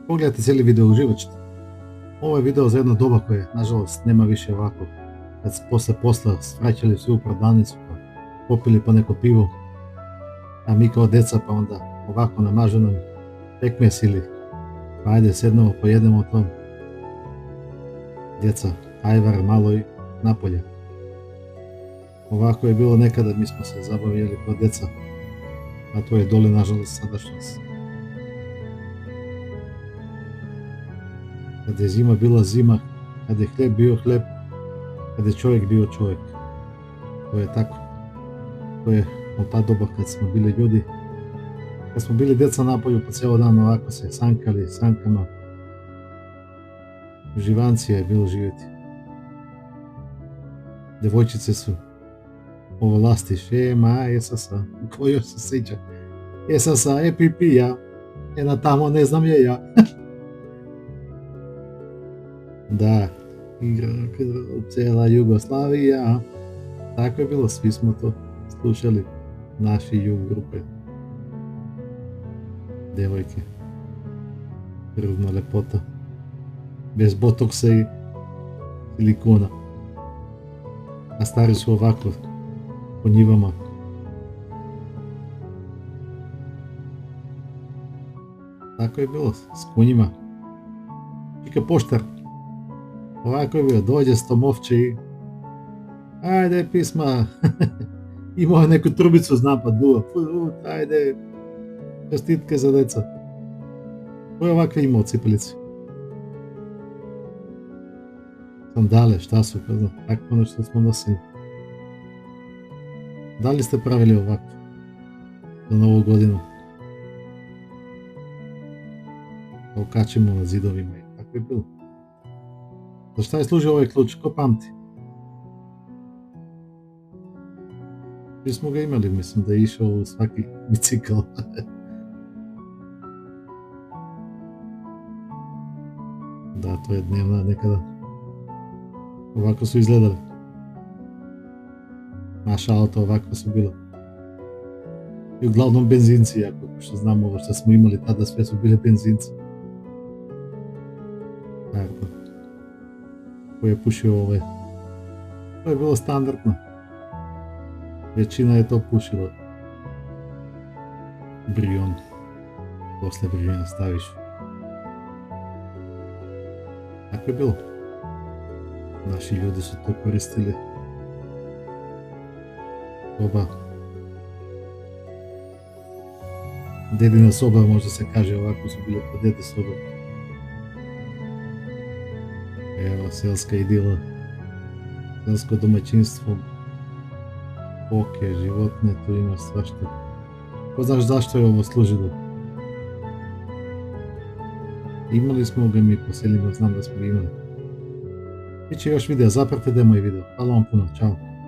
Pogledajte cijeli video, uživat ćete. Ovo je video za jedno doba koje, nažalost, nema više ovako. Kad posle posla svraćali svi u prodavnicu, pa popili po neko pivo, a mi kao deca pa onda ovako namažu nam pekmez ili pa ajde sednemo, pojedemo to. Djeca, ajvar malo i napolje. Ovako je bilo nekada, mi smo se zabavljali kao djeca, a to je dole nažalost sadašnjost. Kad je zima bila zima, kad je hljeb bio hljeb, kad je čovjek bio čovjek. To je tako. To je od ta doba kad smo bili ljudi. Kad smo bili djeca napolju po cijelo dan ovako se sankali sankama. Živancije je bilo živjeti. Devojčice su ovo lasti šema, jesasa, ko još se sjeća. Jesasa, pipija, jedna tamo ne znam je ja. Da, igra cijela Jugoslavija. Tako je bilo, svi smo to slušali, naši jug grupe. Devojke, krvna lepota, bez botoksa i silikona. A stari su ovako, po njivama. Tako je bilo, s konjima. Čika poštar. Ovako je bilo, dođe s tom ovče i ajde pisma, imao neku trubicu znam pa duva, ajde, čestitke za deca. To je ovakve imao cipelici. Sandale, šta su, tako ono što smo nosili. Da li ste pravili ovako za novu godinu? Okačimo na zidovima i tako je bilo. Za šta je služio ovaj ključ? Ko pamti? Mi smo ga imali, mislim da je išao u svaki bicikl. Da, to je dnevna nekada. Ovako su izgledali. Naša auto ovako su bilo. I uglavnom benzinci, jako što znamo ovo što smo imali tada, sve su bile benzinci. Tako. Ko je pušio ove. To je bilo standardno. Većina je to pušila. Brion. Posle Briona staviš. Tako je bilo. Naši ljudi su to koristili. Soba. Dedina soba, možda se kaže ovako, su bile po dede sobe. Evo, selska idila. Selsko domaćinstvo. Oke, životne, tu ima svašta. Ko znaš zašto je ovo služilo? Imali smo ga mi po selima, znam da smo ga imali. Biće još video, zapratite moj video. Hvala vam puno, čao.